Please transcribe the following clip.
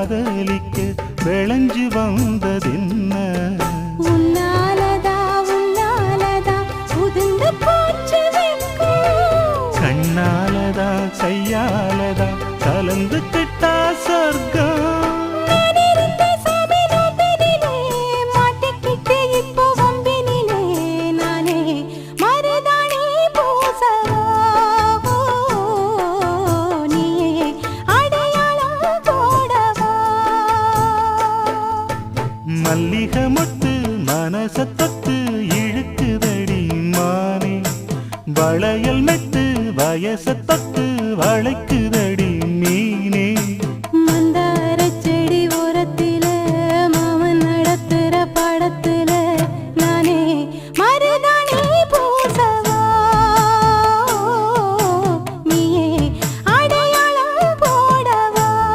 காதலிக்க விளைஞ்சு வந்ததென்ன உன்னாலதா உன்னாலதா உதிர்ந்து போச்சு வெட்கம் கண்ணாலதா கையாலதா கலந்துக்கிட்டா சொர்க்கம் மல்லிகை மொட்டு மனசத்த